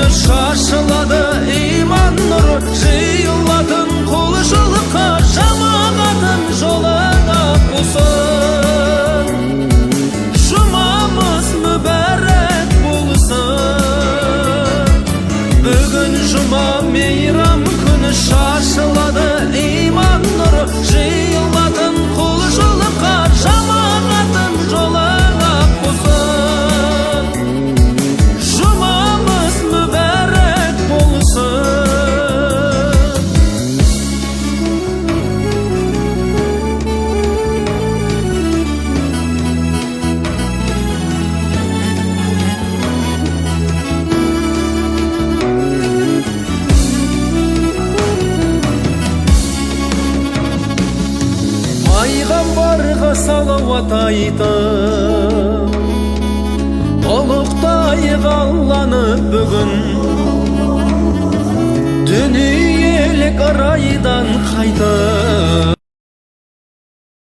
күні шашылады иман нұры, жиылатын құлшылыққа жамағатын жолына қосын. Жұмамыз мүбәрәк болсын. Бүгін жұма мейрам күні шашылады иман нұры, жиылатын құлшылыққа жамағатын жолына қосын. Жұмамыз мүбәрәк болсын. Пайғамбарға салауат айтып, ұлықтайық Алланы бүгін. Дүниелік рай